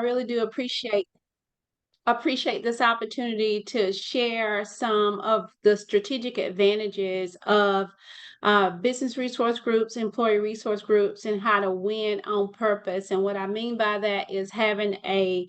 really do appreciate this opportunity to share some of the strategic advantages of business resource groups, employee resource groups, and how to win on purpose. And what I mean by that is having a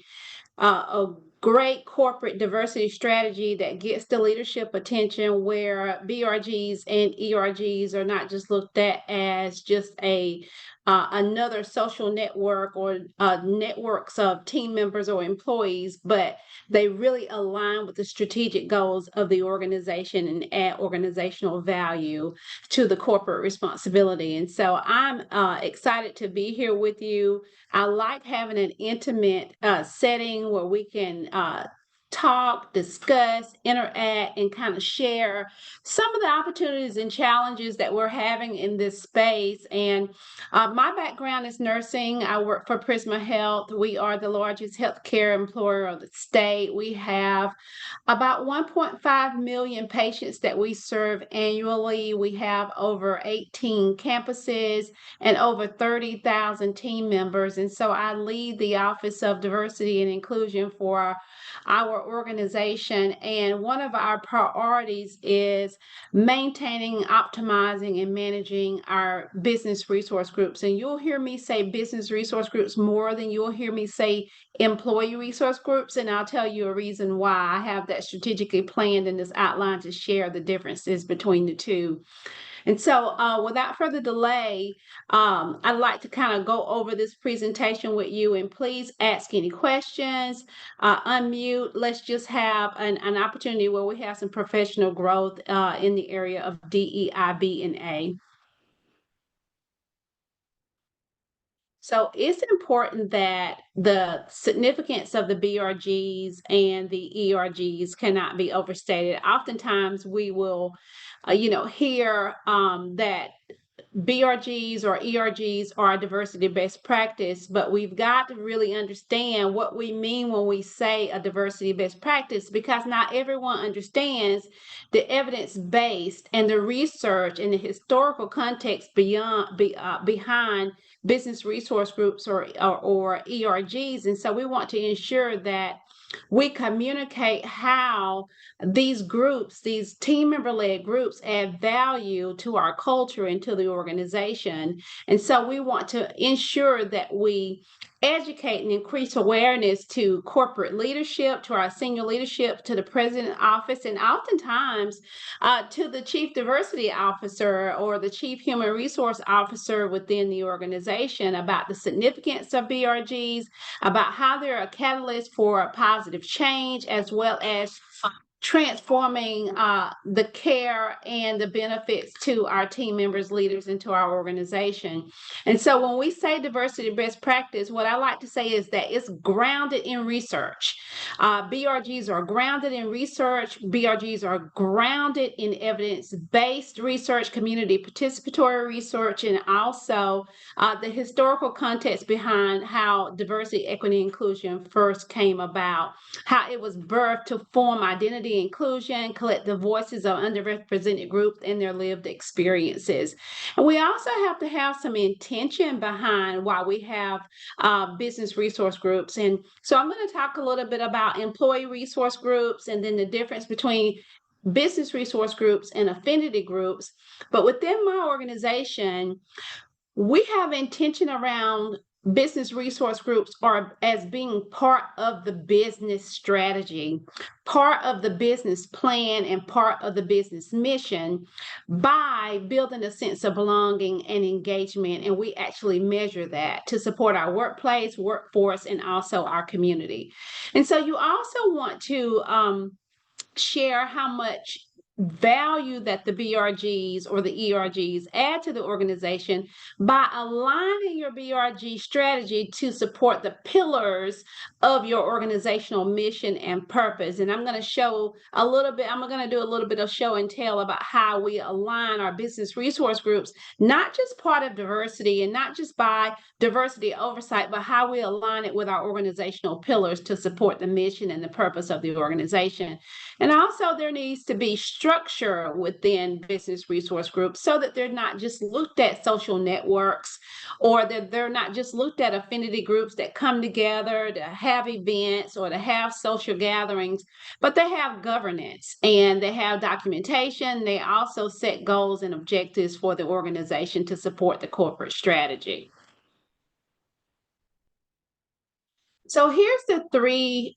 great corporate diversity strategy that gets the leadership attention, where BRGs and ERGs are not just looked at as just a another social network or networks of team members or employees, but they really align with the strategic goals of the organization and add organizational value to the corporate responsibility. And so I'm excited to be here with you. I like having an intimate setting where we can talk, discuss, interact, and kind of share some of the opportunities and challenges that we're having in this space. And my background is nursing. I work for Prisma Health. We are the largest healthcare employer of the state. We have about 1.5 million patients that we serve annually. We have over 18 campuses and over 30,000 team members. And so I lead the Office of Diversity and Inclusion for our organization. And one of our priorities is maintaining, optimizing, and managing our business resource groups. And you'll hear me say business resource groups more than you'll hear me say employee resource groups. And I'll tell you a reason why. I have that strategically planned in this outline to share the differences between the two. And so without further delay, I'd like to kind of go over this presentation with you, and please ask any questions, unmute. Let's just have an opportunity where we have some professional growth in the area of DEI, B, and A. So it's important that the significance of the BRGs and the ERGs cannot be overstated. Oftentimes we will, hear that BRGs or ERGs are a diversity best practice, but we've got to really understand what we mean when we say a diversity best practice, because not everyone understands the evidence-based and the research and the historical context behind business resource groups or ERGs. And so we want to ensure that we communicate how these groups, these team member led groups, add value to our culture and to the organization. And so we want to ensure that we educate and increase awareness to corporate leadership, to our senior leadership, to the president's office, and oftentimes to the chief diversity officer or the chief human resource officer within the organization about the significance of BRGs, about how they're a catalyst for positive change, as well as transforming the care and the benefits to our team members, leaders, and to our organization. And so when we say diversity best practice, what I like to say is that it's grounded in research. BRGs are grounded in research. BRGs are grounded in evidence-based research, community participatory research, and also the historical context behind how diversity, equity, inclusion first came about, how it was birthed to form identity, inclusion, collect the voices of underrepresented groups and their lived experiences. And we also have to have some intention behind why we have business resource groups. And so I'm going to talk a little bit about employee resource groups and then the difference between business resource groups and affinity groups. But within my organization, we have intention around business resource groups are as being part of the business strategy, part of the business plan, and part of the business mission by building a sense of belonging and engagement. And we actually measure that to support our workplace, workforce, and also our community. And so you also want to share how much value that the BRGs or the ERGs add to the organization by aligning your BRG strategy to support the pillars of your organizational mission and purpose. And I'm going to show a little bit, I'm going to do a little bit of show and tell about how we align our business resource groups, not just part of diversity and not just by diversity oversight, but how we align it with our organizational pillars to support the mission and the purpose of the organization. And also there needs to be structure within business resource groups so that they're not just looked at social networks, or that they're not just looked at affinity groups that come together to have events or to have social gatherings, but they have governance and they have documentation. They also set goals and objectives for the organization to support the corporate strategy. So here's the three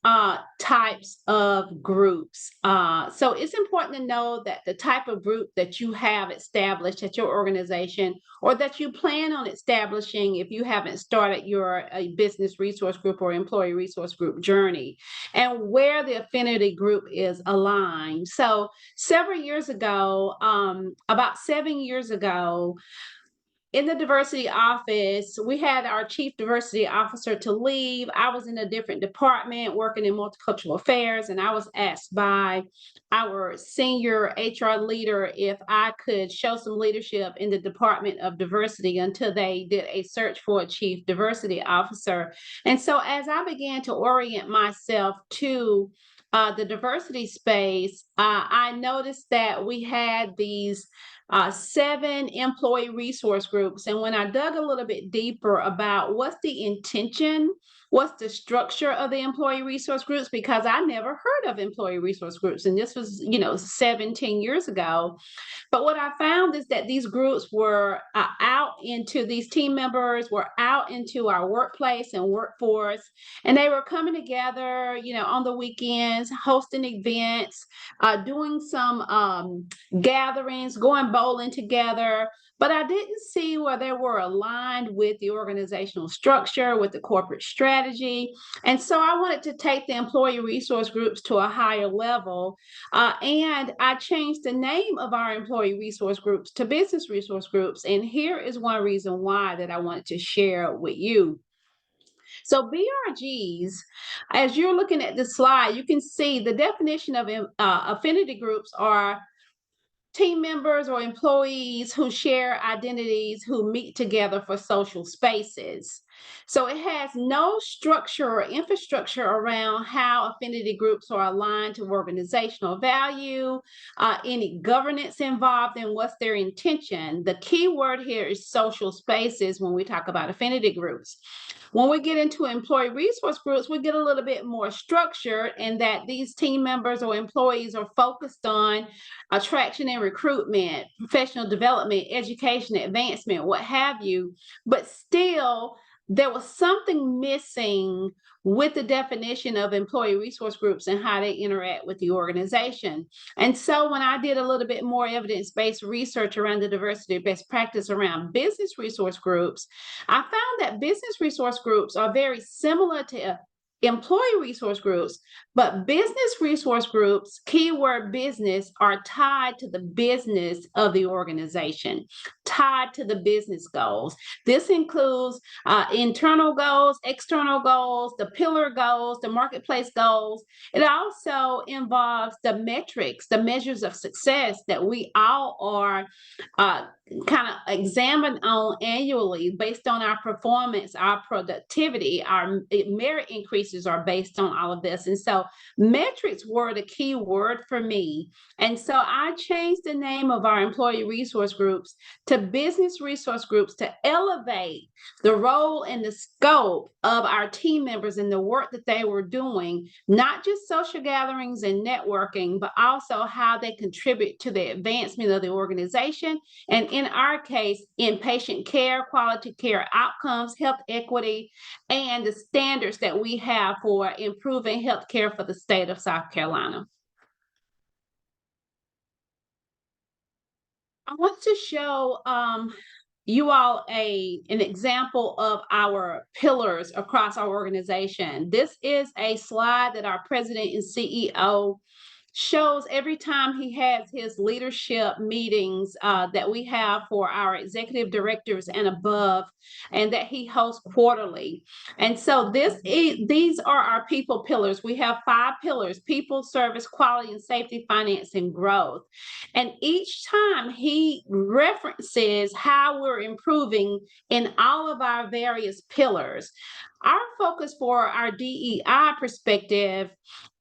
types of groups. So it's important to know that the type of group that you have established at your organization, or that you plan on establishing if you haven't started your business resource group or employee resource group journey, and where the affinity group is aligned. So several years ago, about 7 years ago, in the diversity office, we had our chief diversity officer to leave. I was in a different department working in multicultural affairs, and I was asked by our senior HR leader if I could show some leadership in the Department of Diversity until they did a search for a chief diversity officer. And so as I began to orient myself to the diversity space, I noticed that we had these 7 employee resource groups. And when I dug a little bit deeper about what's the intention, what's the structure of the employee resource groups, because I never heard of employee resource groups, and this was, 17 years ago. But what I found is that these groups were these team members were out into our workplace and workforce, and they were coming together, on the weekends, hosting events, doing some gatherings, going bowling together. But I didn't see where they were aligned with the organizational structure, with the corporate strategy. And so I wanted to take the employee resource groups to a higher level. And I changed the name of our employee resource groups to business resource groups. And here is one reason why that I wanted to share with you. So BRGs, as you're looking at the slide, you can see the definition of affinity groups are team members or employees who share identities, who meet together for social spaces. So it has no structure or infrastructure around how affinity groups are aligned to organizational value, any governance involved, and what's their intention. The key word here is social spaces when we talk about affinity groups. When we get into employee resource groups, we get a little bit more structured in that these team members or employees are focused on attraction and recruitment, professional development, education, advancement, what have you. But still, there was something missing with the definition of employee resource groups and how they interact with the organization. And so when I did a little bit more evidence-based research around the diversity best practice around business resource groups, I found that business resource groups are very similar to employee resource groups, but business resource groups, keyword business, are tied to the business of the organization, tied to the business goals. This includes internal goals, external goals, the pillar goals, the marketplace goals. It also involves the metrics, the measures of success that we all are kind of examined on annually based on our performance, our productivity, our merit increases are based on all of this. And so metrics were the key word for me. And so I changed the name of our employee resource groups to business resource groups to elevate the role and the scope of our team members and the work that they were doing, not just social gatherings and networking, but also how they contribute to the advancement of the organization. And in our case, in patient care, quality care outcomes, health equity, and the standards that we have for improving health care for the state of South Carolina. I want to show you all an example of our pillars across our organization. This is a slide that our president and CEO shows every time he has his leadership meetings that we have for our executive directors and above, and that he hosts quarterly. And so these are our people pillars. We have 5 pillars: people, service, quality, and safety, finance, and growth. And each time he references how we're improving in all of our various pillars. Our focus for our DEI perspective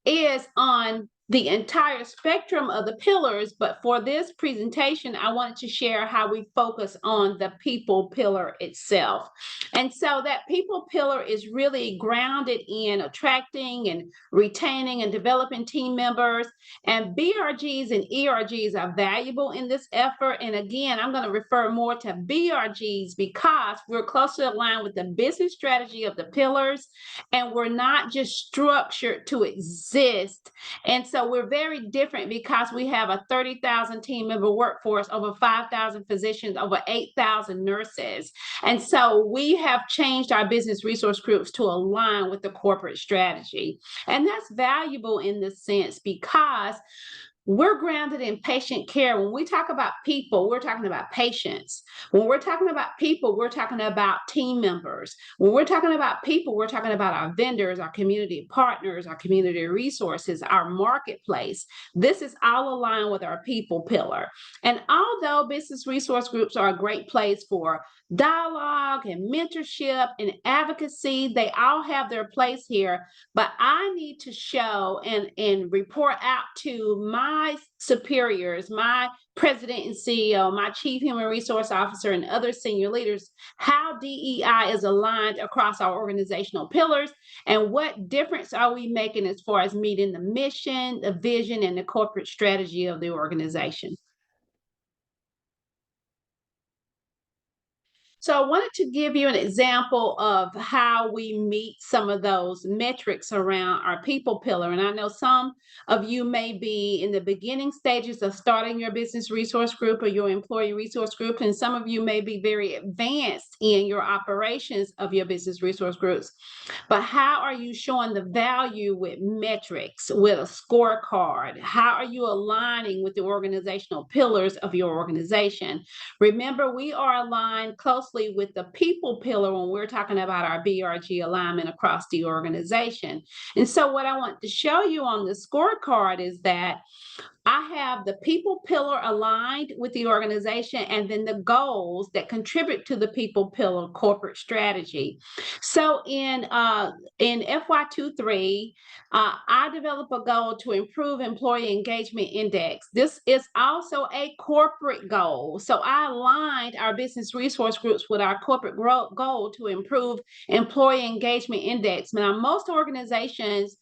is on the entire spectrum of the pillars, but for this presentation, I wanted to share how we focus on the people pillar itself. And so that people pillar is really grounded in attracting and retaining and developing team members. And BRGs and ERGs are valuable in this effort. And again, I'm going to refer more to BRGs because we're closely aligned with the business strategy of the pillars, and we're not just structured to exist. And so we're very different because we have a 30,000 team member workforce, over 5,000 physicians, over 8,000 nurses. And so we have changed our business resource groups to align with the corporate strategy. And that's valuable in this sense because we're grounded in patient care. When we talk about people, we're talking about patients. When we're talking about people, we're talking about team members. When we're talking about people, we're talking about our vendors, our community partners, our community resources, our marketplace. This is all aligned with our people pillar. And although business resource groups are a great place for dialogue and mentorship and advocacy, they all have their place here. But I need to show and report out to my superiors, my president and CEO, my chief human resource officer, and other senior leaders, how DEI is aligned across our organizational pillars and what difference are we making as far as meeting the mission, the vision, and the corporate strategy of the organization. So I wanted to give you an example of how we meet some of those metrics around our people pillar. And I know some of you may be in the beginning stages of starting your business resource group or your employee resource group, and some of you may be very advanced in your operations of your business resource groups. But how are you showing the value with metrics, with a scorecard? How are you aligning with the organizational pillars of your organization? Remember, we are aligned closely with the people pillar when we're talking about our BRG alignment across the organization. And so what I want to show you on the scorecard is that I have the people pillar aligned with the organization and then the goals that contribute to the people pillar corporate strategy. So in FY23, I developed a goal to improve employee engagement index. This is also a corporate goal. So I aligned our business resource groups with our corporate goal to improve employee engagement index. Now, most organizations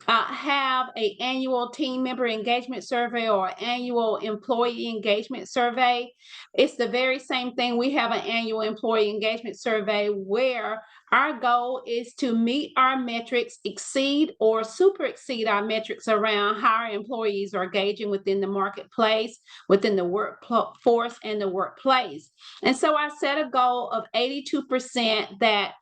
have an annual team member engagement survey or annual employee engagement survey. It's the very same thing. We have an annual employee engagement survey where our goal is to meet our metrics, exceed or super exceed our metrics around how our employees are engaging within the marketplace, within the workforce and the workplace. And so I set a goal of 82% that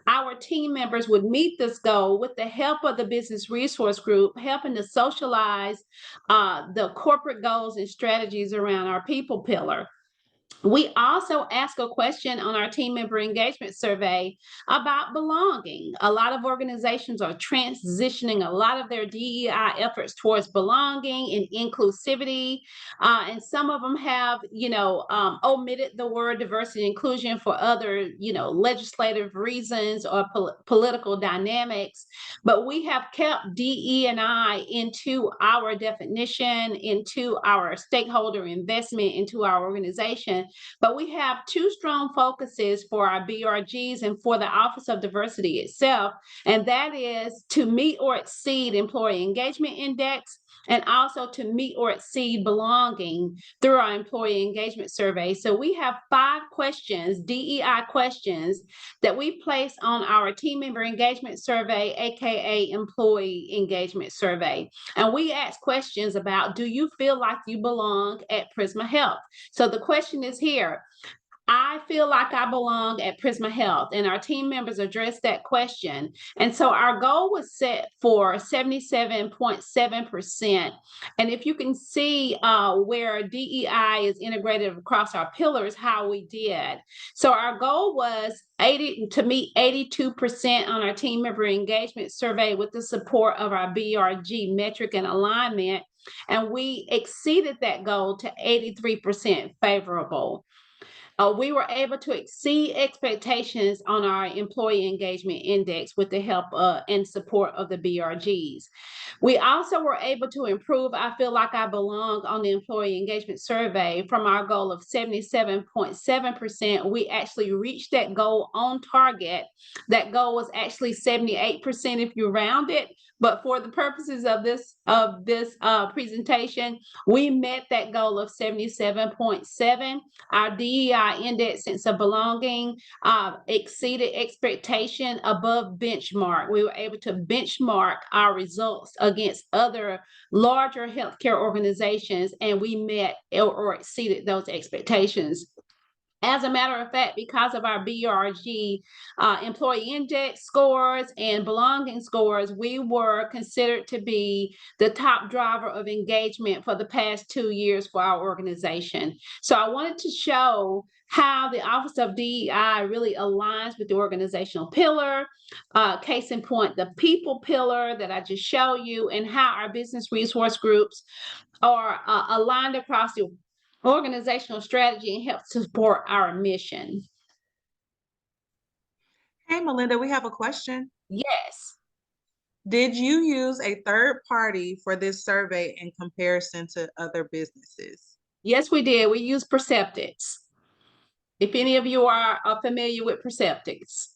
our team members would meet this goal with the help of the business resource group, helping to socialize the corporate goals and strategies around our people pillar. We also ask a question on our team member engagement survey about belonging. A lot of organizations are transitioning a lot of their DEI efforts towards belonging and inclusivity. And some of them have, omitted the word diversity and inclusion for other, legislative reasons or political dynamics. But we have kept DE&I into our definition, into our stakeholder investment, into our organization. But we have two strong focuses for our BRGs and for the Office of Diversity itself, and that is to meet or exceed employee engagement index and also to meet or exceed belonging through our employee engagement survey. So we have 5 questions, DEI questions, that we place on our team member engagement survey, aka employee engagement survey. And we ask questions about, do you feel like you belong at Prisma Health? So the question is here, I feel like I belong at Prisma Health, and our team members addressed that question. And so our goal was set for 77.7%. And if you can see where DEI is integrated across our pillars, how we did. So our goal was to meet 82% on our team member engagement survey with the support of our BRG metric and alignment. And we exceeded that goal to 83% favorable. We were able to exceed expectations on our employee engagement index with the help and support of the BRGs. We also were able to improve I Feel Like I Belong on the employee engagement survey. From our goal of 77.7%, we actually reached that goal on target. That goal was actually 78% if you round it. But for the purposes of this presentation, we met that goal of 77.7. Our DEI index sense of belonging exceeded expectation above benchmark. We were able to benchmark our results against other larger healthcare organizations, and we met or exceeded those expectations. As a matter of fact, because of our BRG employee index scores and belonging scores, we were considered to be the top driver of engagement for the past 2 years for our organization. So I wanted to show how the Office of DEI really aligns with the organizational pillar. Case in point, the people pillar that I just showed you, and how our business resource groups are aligned across the organizational strategy and help support our mission. Hey, Melinda, we have a question. Yes. Did you use a third party for this survey in comparison to other businesses? Yes, we did. We used Perceptics. If any of you are familiar with Perceptics,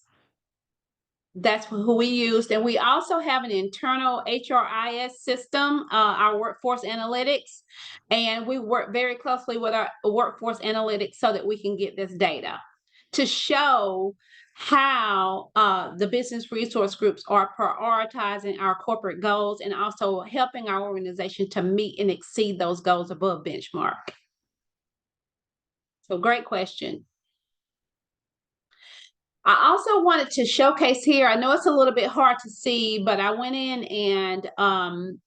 that's who we used. And we also have an internal HRIS system, our workforce analytics, and we work very closely with our workforce analytics so that we can get this data to show how the business resource groups are prioritizing our corporate goals and also helping our organization to meet and exceed those goals above benchmark. So great question. I also wanted to showcase here, I know it's a little bit hard to see, but I went in and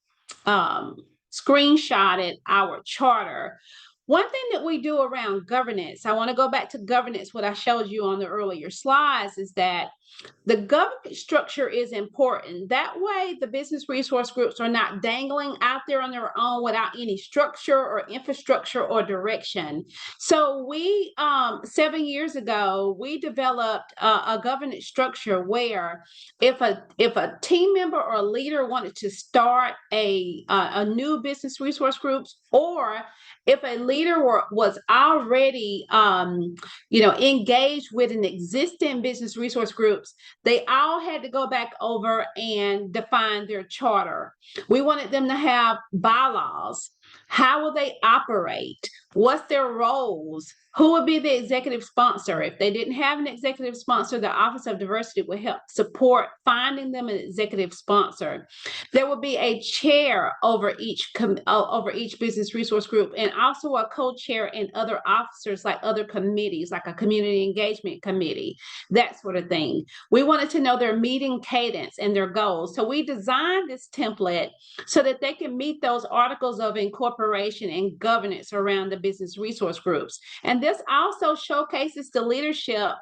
screenshotted our charter. One thing that we do around governance, I want to go back to governance, what I showed you on the earlier slides, is that the governance structure is important. That way, the business resource groups are not dangling out there on their own without any structure or infrastructure or direction. So we, 7 years ago, we developed a governance structure where if a team member or a leader wanted to start a new business resource groups, or if a leader was already engaged with an existing business resource groups, they all had to go back over and define their charter. We wanted them to have bylaws. How will they operate? What's their roles? Who would be the executive sponsor? If they didn't have an executive sponsor, the Office of Diversity would help support finding them an executive sponsor. There will be a chair over each business resource group, and also a co-chair and other officers, like other committees, like a community engagement committee, that sort of thing. We wanted to know their meeting cadence and their goals. So we designed this template so that they can meet those articles of incorporation and governance around the business resource groups. And this also showcases the leadership,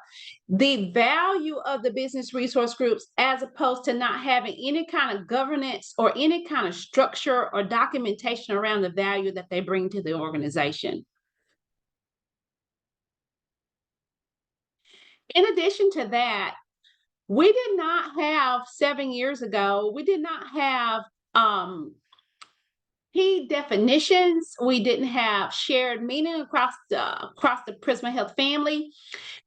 the value of the business resource groups, as opposed to not having any kind of governance or any kind of structure or documentation around the value that they bring to the organization. In addition to that, we did not have 7 years ago, we did not have key definitions. We didn't have shared meaning across the Prisma Health family.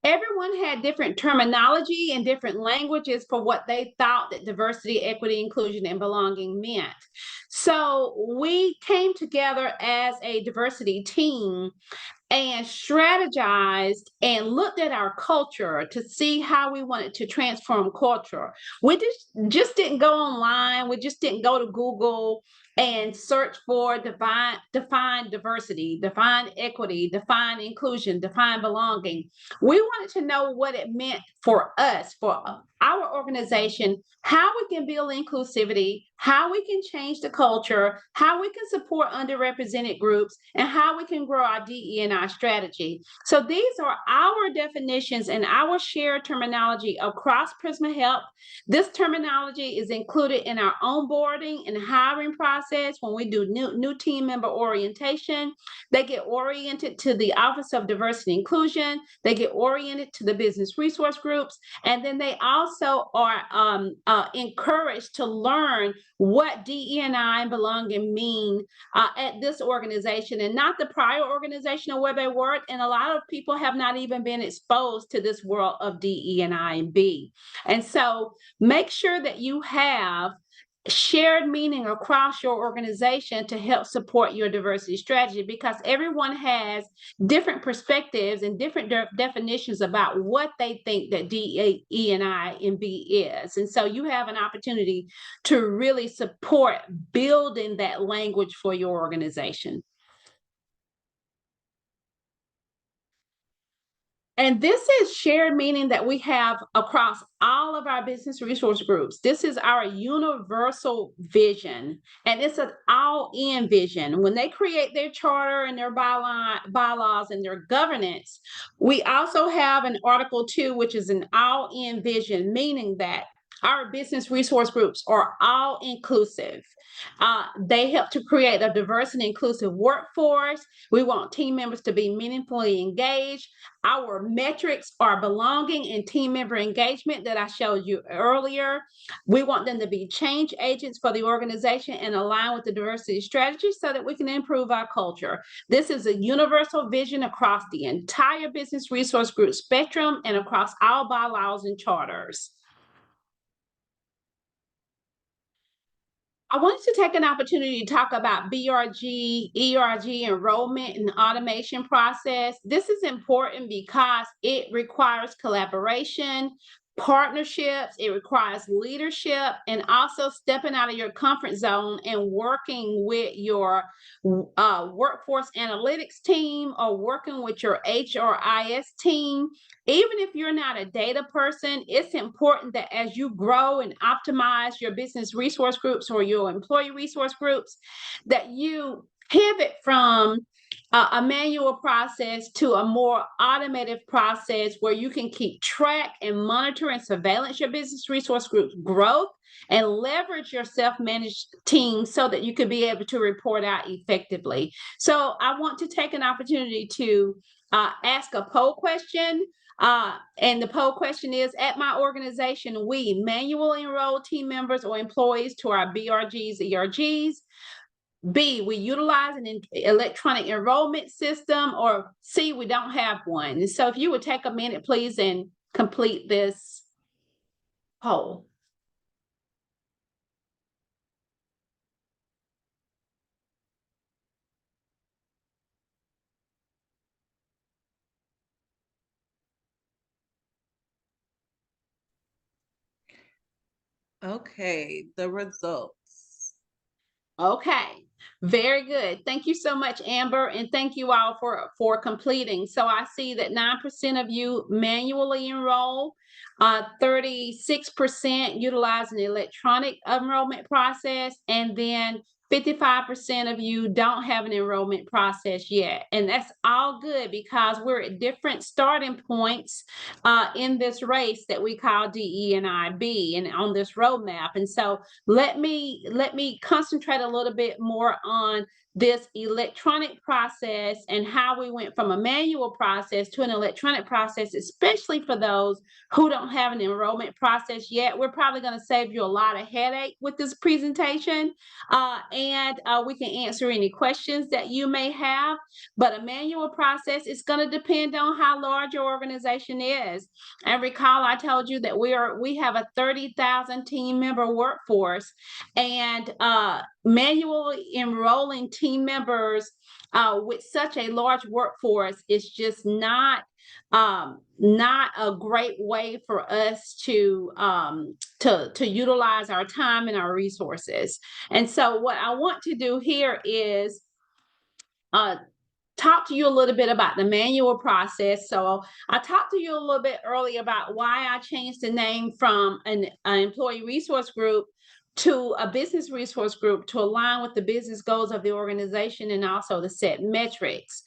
Everyone had different terminology and different languages for what they thought that diversity, equity, inclusion, and belonging meant. So we came together as a diversity team and strategized and looked at our culture to see how we wanted to transform culture. We just didn't go online. We just didn't go to Google and search for define diversity, define equity, define inclusion, define belonging. We wanted to know what it meant for us, for our organization, how we can build inclusivity, how we can change the culture, how we can support underrepresented groups, and how we can grow our DE&I strategy. So these are our definitions and our shared terminology across Prisma Health. This terminology is included in our onboarding and hiring process process, when we do new team member orientation, they get oriented to the Office of Diversity and Inclusion, they get oriented to the business resource groups, and then they also are encouraged to learn what DE&I and belonging mean at this organization and not the prior organization where they worked. And a lot of people have not even been exposed to this world of DE&I and B. And so make sure that you have shared meaning across your organization to help support your diversity strategy, because everyone has different perspectives and different definitions about what they think that DE and I and B is. And so you have an opportunity to really support building that language for your organization. And this is shared meaning that we have across all of our business resource groups. This is our universal vision, and it's an all-in vision. When they create their charter and their bylaws and their governance, we also have an Article 2, which is an all-in vision, meaning that our business resource groups are all inclusive. They help to create a diverse and inclusive workforce. We want team members to be meaningfully engaged. Our metrics are belonging and team member engagement that I showed you earlier. We want them to be change agents for the organization and align with the diversity strategy so that we can improve our culture. This is a universal vision across the entire business resource group spectrum and across all bylaws and charters. I wanted to take an opportunity to talk about BRG, ERG enrollment and automation process. This is important because it requires collaboration, partnerships, it requires leadership, and also stepping out of your comfort zone and working with your workforce analytics team or working with your HRIS team. Even if you're not a data person, it's important that as you grow and optimize your business resource groups or your employee resource groups, that you pivot from a manual process to a more automated process where you can keep track and monitor and surveillance your business resource group's growth and leverage your self-managed team so that you can be able to report out effectively. So I want to take an opportunity to ask a poll question. And the poll question is, at my organization, we manually enroll team members or employees to our BRGs, ERGs. B, we utilize an electronic enrollment system, or C, we don't have one. And so if you would take a minute, please, and complete this poll. Okay, the results. Okay, very good. Thank you so much, Amber, and thank you all for completing. So I see that 9% of you manually enroll, 36% utilize an electronic enrollment process, and then 55% of you don't have an enrollment process yet. And that's all good because we're at different starting points in this race that we call DE&IB and on this roadmap. And so let me concentrate a little bit more on this electronic process and how we went from a manual process to an electronic process, especially for those who don't have an enrollment process yet. We're probably going to save you a lot of headache with this presentation, and we can answer any questions that you may have. But a manual process is going to depend on how large your organization is. And recall, I told you that we have a 30,000 team member workforce, and manually enrolling team members with such a large workforce is just not a great way for us to utilize our time and our resources. And so what I want to do here is talk to you a little bit about the manual process. So I talked to you a little bit earlier about why I changed the name from an employee resource group to a business resource group to align with the business goals of the organization and also to set metrics.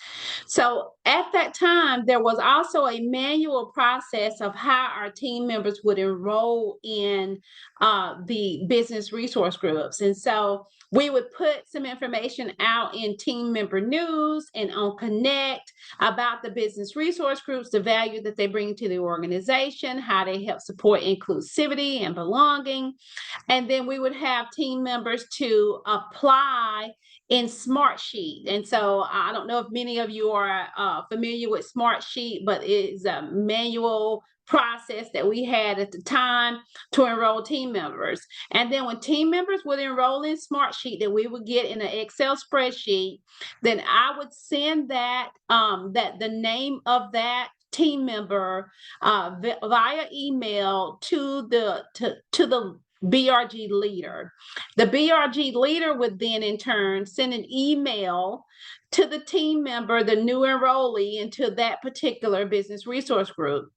So at that time, there was also a manual process of how our team members would enroll in the business resource groups. And so we would put some information out in team member news and on Connect about the business resource groups, the value that they bring to the organization, how they help support inclusivity and belonging. And then we would have team members to apply in Smartsheet. And so I don't know if many of you are familiar with Smartsheet, but it's a manual process that we had at the time to enroll team members. And then when team members would enroll in Smartsheet that we would get in an Excel spreadsheet, then I would send that that the name of that team member via email to the BRG leader. The BRG leader would then in turn send an email to the team member, the new enrollee into that particular business resource group.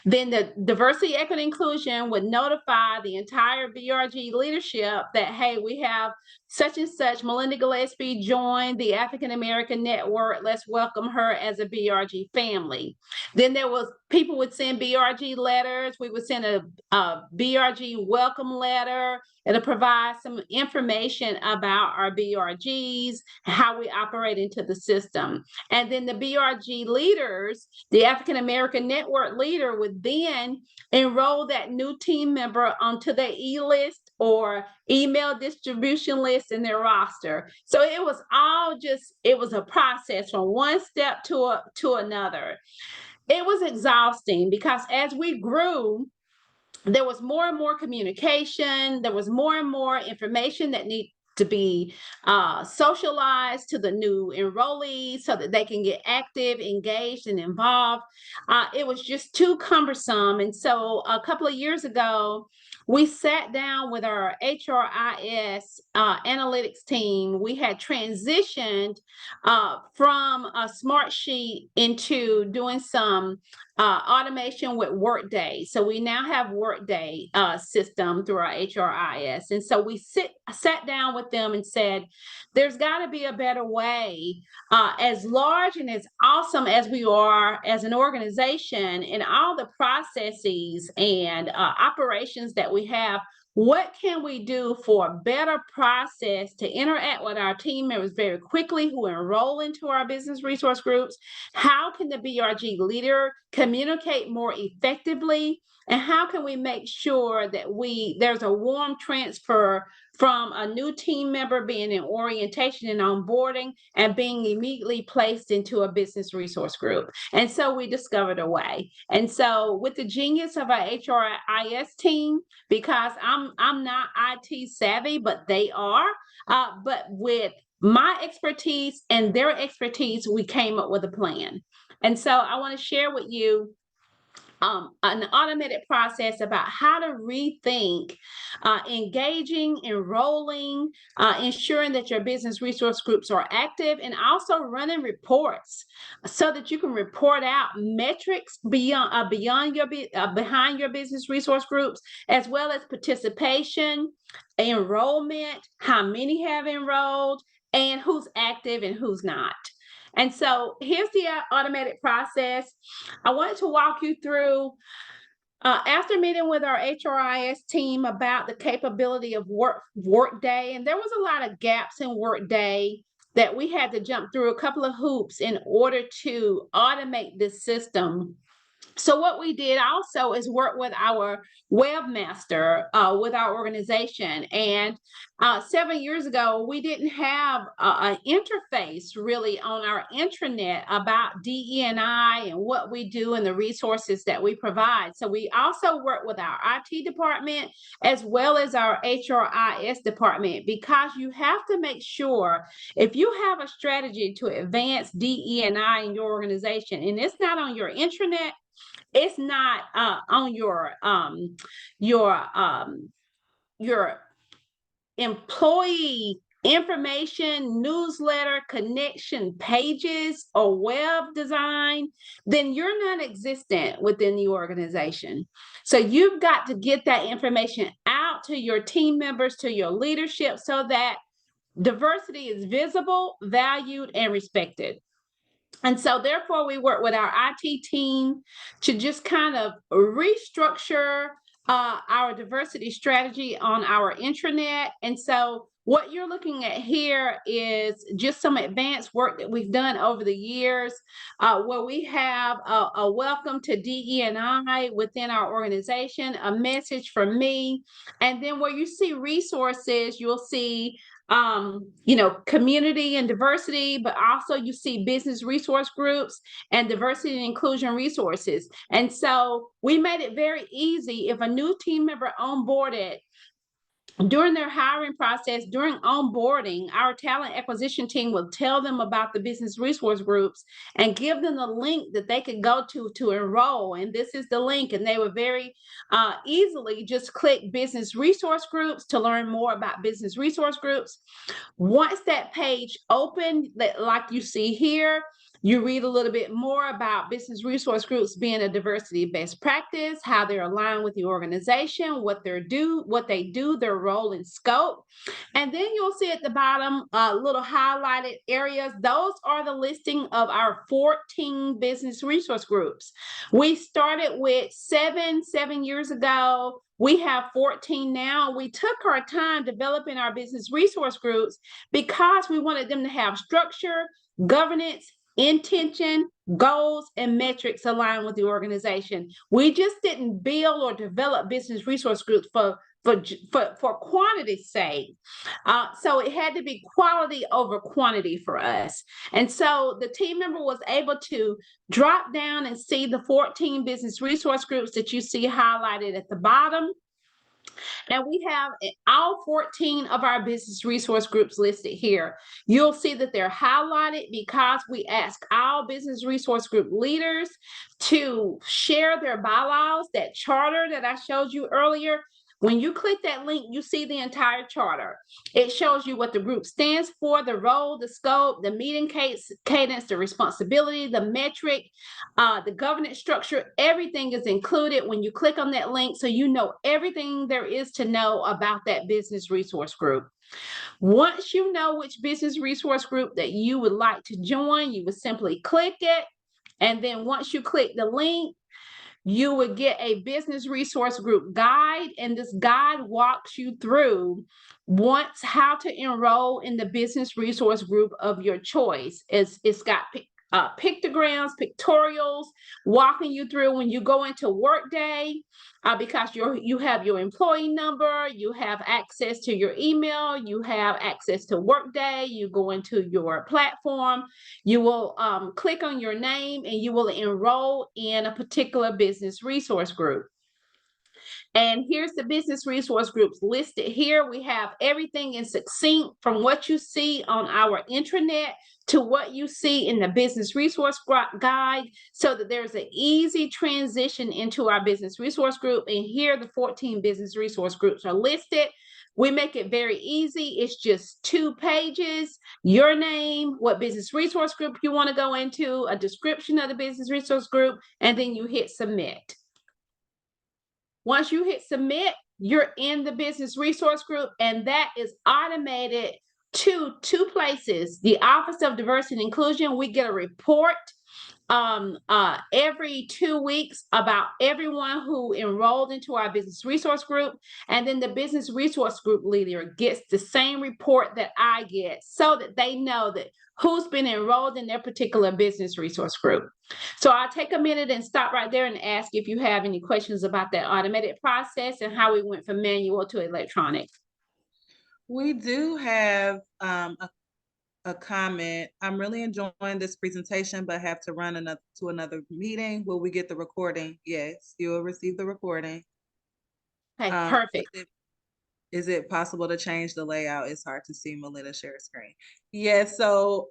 Then the diversity, equity, inclusion would notify the entire BRG leadership that, hey, we have such and such, Melinda Gillespie joined the African American Network. Let's welcome her as a BRG family. Then there was people would send BRG letters. We would send a BRG welcome letter. It'll provide some information about our BRGs, how we operate into the system. And then the BRG leaders, the African American Network leader, would then enroll that new team member onto the e-list or email distribution list in their roster. So it was all just, it was a process from one step to another. It was exhausting because as we grew, there was more and more communication. There was more and more information that needed to be socialized to the new enrollees so that they can get active, engaged, and involved. It was just too cumbersome. And so a couple of years ago, we sat down with our HRIS analytics team. We had transitioned from a Smartsheet into doing some automation with Workday. So we now have Workday system through our HRIS. And so we sat down with them and said, there's got to be a better way. As large and as awesome as we are as an organization and all the processes and operations that we have, what can we do for a better process to interact with our team members very quickly who enroll into our business resource groups? How can the BRG leader communicate more effectively? And how can we make sure that there's a warm transfer from a new team member being in orientation and onboarding and being immediately placed into a business resource group? And so we discovered a way. And so with the genius of our HRIS team, because I'm not IT savvy, but they are, but with my expertise and their expertise, we came up with a plan. And so I want to share with you an automated process about how to rethink engaging, enrolling, ensuring that your business resource groups are active, and also running reports so that you can report out metrics behind your business resource groups, as well as participation, enrollment, how many have enrolled, and who's active and who's not. And so here's the automated process. I wanted to walk you through, after meeting with our HRIS team about the capability of Workday, and there was a lot of gaps in Workday that we had to jump through a couple of hoops in order to automate this system. So what we did also is work with our webmaster with our organization. And 7 years ago, we didn't have an interface really on our intranet about DE&I and what we do and the resources that we provide. So we also work with our IT department as well as our HRIS department, because you have to make sure if you have a strategy to advance DE&I in your organization and it's not on your intranet, it's not on your employee information, newsletter, connection pages, or web design, then you're non-existent within the organization. So you've got to get that information out to your team members, to your leadership, so that diversity is visible, valued, and respected. And so, therefore, we work with our IT team to just kind of restructure our diversity strategy on our intranet. And so, what you're looking at here is just some advanced work that we've done over the years, where we have a welcome to DE&I within our organization, a message from me, and then where you see resources, you'll see community and diversity, but also you see business resource groups and diversity and inclusion resources. And so we made it very easy if a new team member onboarded during their hiring process, during onboarding, our talent acquisition team will tell them about the business resource groups and give them the link that they could go to enroll. And this is the link. And they would very easily just click business resource groups to learn more about business resource groups. Once that page opened, like you see here, you read a little bit more about business resource groups being a diversity best practice, how they're aligned with the organization, what they do, their role and scope. And then you'll see at the bottom little highlighted areas. Those are the listing of our 14 business resource groups. We started with seven years ago. We have 14 now. We took our time developing our business resource groups because we wanted them to have structure, governance, intention, goals, and metrics aligned with the organization. We just didn't build or develop business resource groups for quantity's sake. So it had to be quality over quantity for us. And so the team member was able to drop down and see the 14 business resource groups that you see highlighted at the bottom. And we have all 14 of our business resource groups listed here. You'll see that they're highlighted because we ask all business resource group leaders to share their bylaws, that charter that I showed you earlier. When you click that link, you see the entire charter. It shows you what the group stands for, the role, the scope, the meeting cadence, the responsibility, the metric, the governance structure. Everything is included when you click on that link, so you know everything there is to know about that business resource group. Once you know which business resource group that you would like to join, you would simply click it. And then once you click the link, you would get a business resource group guide, and this guide walks you through how to enroll in the business resource group of your choice. It's got pictograms, pictorials, walking you through when you go into Workday, because you have your employee number, you have access to your email, you have access to Workday, you go into your platform, you will click on your name and you will enroll in a particular business resource group. And here's the business resource groups listed here. We have everything in succinct from what you see on our intranet to what you see in the business resource guide, so that there's an easy transition into our business resource group. And here the 14 business resource groups are listed. We make it very easy. It's just 2 pages, your name, what business resource group you want to go into, a description of the business resource group, and then you hit submit. Once you hit submit, you're in the business resource group, and that is automated to 2 places. The Office of Diversity and Inclusion, we get a report every 2 weeks about everyone who enrolled into our business resource group. And then the business resource group leader gets the same report that I get, so that they know that who's been enrolled in their particular business resource group. So I'll take a minute and stop right there and ask if you have any questions about that automated process and how we went from manual to electronic. We do have a comment. I'm really enjoying this presentation, but have to run to another meeting. Will we get the recording? Yes, you will receive the recording. Okay, perfect. Is it possible to change the layout? It's hard to see Melinda share screen. Yes, so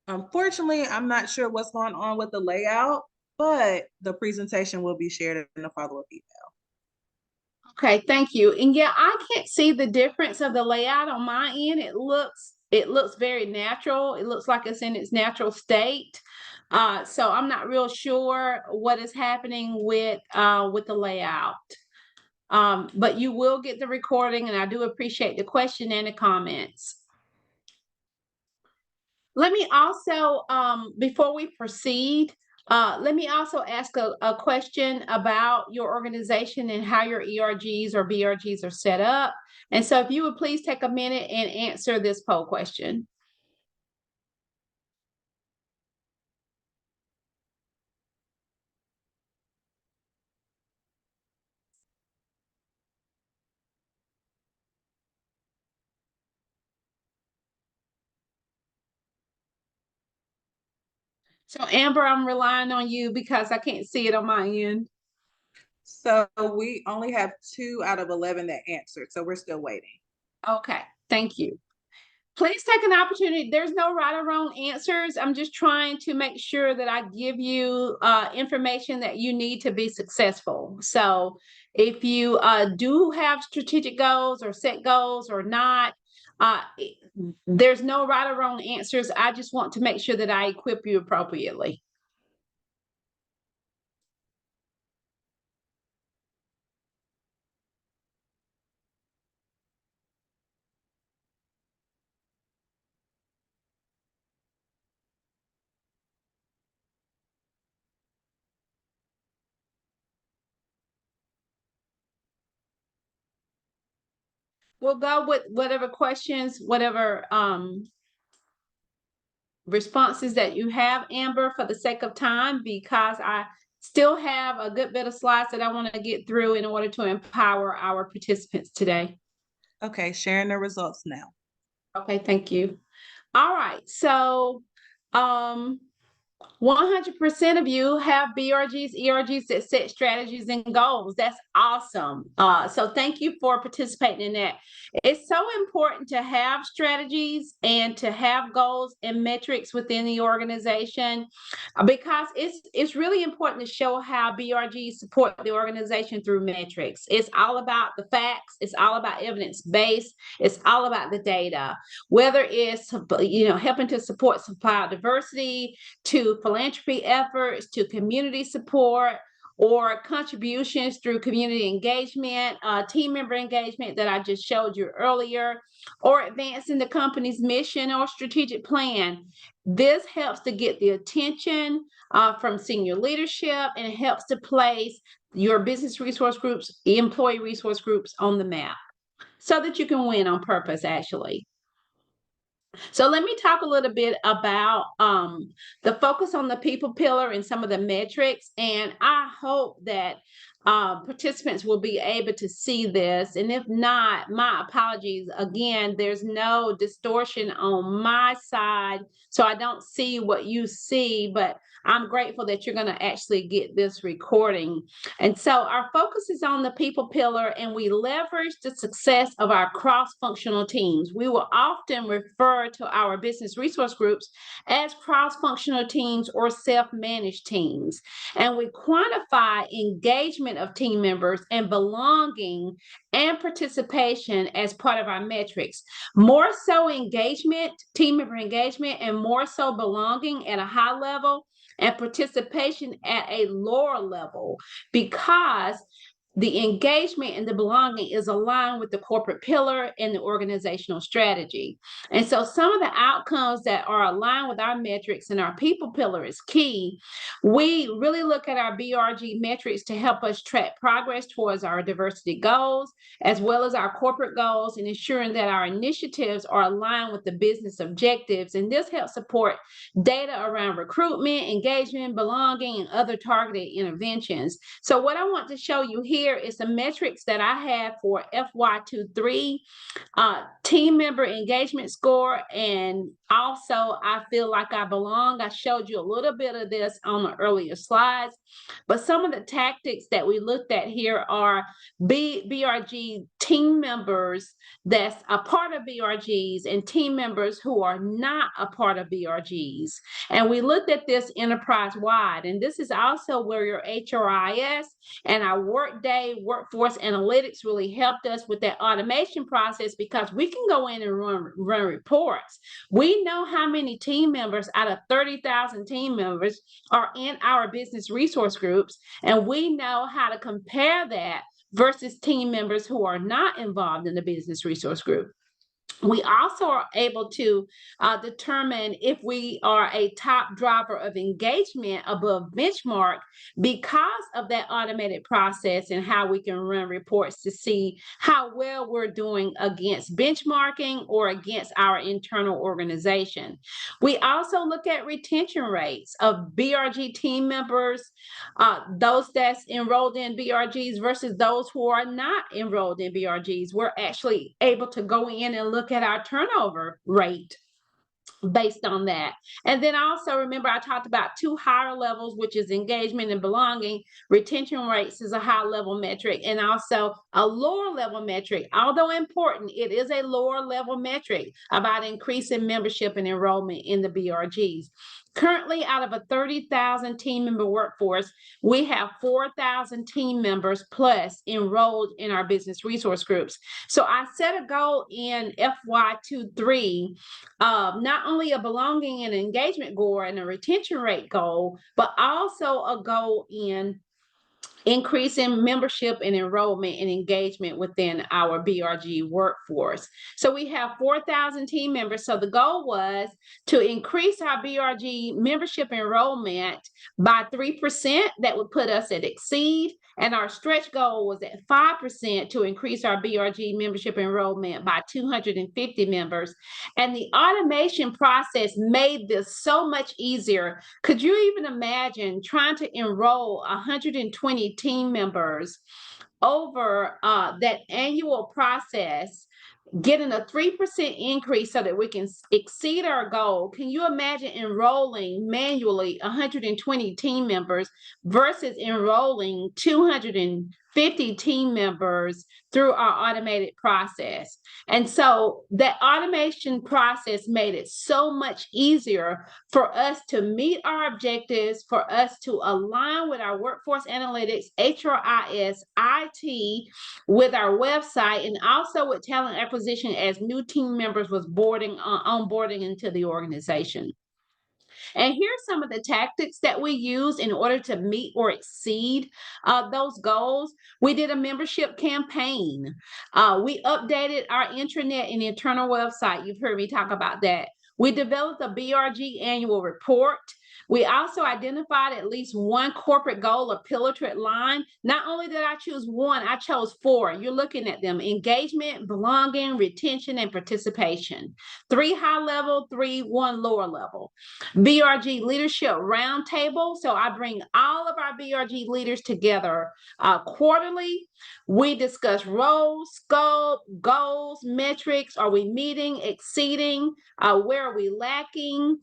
unfortunately, I'm not sure what's going on with the layout, but the presentation will be shared in a follow-up email. Okay, thank you. And yeah, I can't see the difference of the layout on my end. It looks very natural. It looks like it's in its natural state. So I'm not real sure what is happening with the layout. But you will get the recording, and I do appreciate the question and the comments. Let me also, before we proceed, let me also ask a question about your organization and how your ERGs or BRGs are set up. And so if you would please take a minute and answer this poll question. So Amber, I'm relying on you because I can't see it on my end. So we only have 2 out of 11 that answered, so we're still waiting. Okay, thank you. Please take an opportunity. There's no right or wrong answers. I'm just trying to make sure that I give you information that you need to be successful. So if you do have strategic goals or set goals or not, there's no right or wrong answers. I just want to make sure that I equip you appropriately. We'll go with whatever questions, whatever responses that you have, Amber, for the sake of time, because I still have a good bit of slides that I want to get through in order to empower our participants today. Okay, sharing the results now. Okay, thank you. All right, so 100% of you have BRGs, ERGs that set strategies and goals. That's awesome. So thank you for participating in that. It's so important to have strategies and to have goals and metrics within the organization because it's really important to show how BRGs support the organization through metrics. It's all about the facts. It's all about evidence-based. It's all about the data, whether it's helping to support supplier diversity, to philanthropy efforts, to community support, or contributions through community engagement, team member engagement that I just showed you earlier, or advancing the company's mission or strategic plan. This helps to get the attention from senior leadership, and it helps to place your business resource groups, employee resource groups on the map so that you can win on purpose, actually. So let me talk a little bit about the focus on the people pillar and some of the metrics. And I hope that participants will be able to see this. And if not, my apologies. Again, there's no distortion on my side, so I don't see what you see, but I'm grateful that you're going to actually get this recording. And so our focus is on the people pillar, and we leverage the success of our cross-functional teams. We will often refer to our business resource groups as cross-functional teams or self-managed teams. And we quantify engagement of team members and belonging and participation as part of our metrics. More so engagement, team member engagement, and more so belonging at a high level and participation at a lower level, because the engagement and the belonging is aligned with the corporate pillar and the organizational strategy. And so some of the outcomes that are aligned with our metrics and our people pillar is key. We really look at our BRG metrics to help us track progress towards our diversity goals, as well as our corporate goals, and ensuring that our initiatives are aligned with the business objectives. And this helps support data around recruitment, engagement, belonging, and other targeted interventions. So what I want to show you here is the metrics that I have for FY23 team member engagement score and Also, I feel like I belong. I showed you a little bit of this on the earlier slides, but some of the tactics that we looked at here are BRG team members that's a part of BRGs and team members who are not a part of BRGs. And we looked at this enterprise wide, and this is also where your HRIS and our Workday workforce analytics really helped us with that automation process, because we can go in and run reports. We know how many team members out of 30,000 team members are in our business resource groups, and we know how to compare that versus team members who are not involved in the business resource group. We also are able to determine if we are a top driver of engagement above benchmark because of that automated process, and how we can run reports to see how well we're doing against benchmarking or against our internal organization. We also look at retention rates of BRG team members, those that's enrolled in BRGs versus those who are not enrolled in BRGs. We're actually able to go in and look at our turnover rate based on that. And then also remember, I talked about two higher levels, which is engagement and belonging. Retention rates is a high level metric, and also a lower level metric. Although important, it is a lower level metric about increasing membership and enrollment in the BRGs. Currently, out of a 30,000 team member workforce, we have 4,000 team members plus enrolled in our business resource groups. So I set a goal in FY23, not only a belonging and engagement goal and a retention rate goal, but also a goal in increasing membership and enrollment and engagement within our BRG workforce. So we have 4,000 team members. So the goal was to increase our BRG membership enrollment by 3%. That would put us at exceed. And our stretch goal was at 5% to increase our BRG membership enrollment by 250 members. And the automation process made this so much easier. Could you even imagine trying to enroll 120 team members over that annual process, getting a 3% increase so that we can exceed our goal? Can you imagine enrolling manually 120 team members versus enrolling 250 team members through our automated process? And so that automation process made it so much easier for us to meet our objectives, for us to align with our workforce analytics, HRIS, IT, with our website, and also with talent acquisition as new team members was onboarding into the organization. And here's some of the tactics that we use in order to meet or exceed those goals. We did a membership campaign. We updated our intranet and internal website. You've heard me talk about that. We developed a BRG annual report. We also identified at least one corporate goal or pillar to line. Not only did I choose one, I chose 4. You're looking at them: engagement, belonging, retention, and participation. 3 high level, 1 lower level. BRG leadership roundtable. So I bring all of our BRG leaders together quarterly. We discuss roles, scope, goals, metrics. Are we meeting, exceeding? Where are we lacking?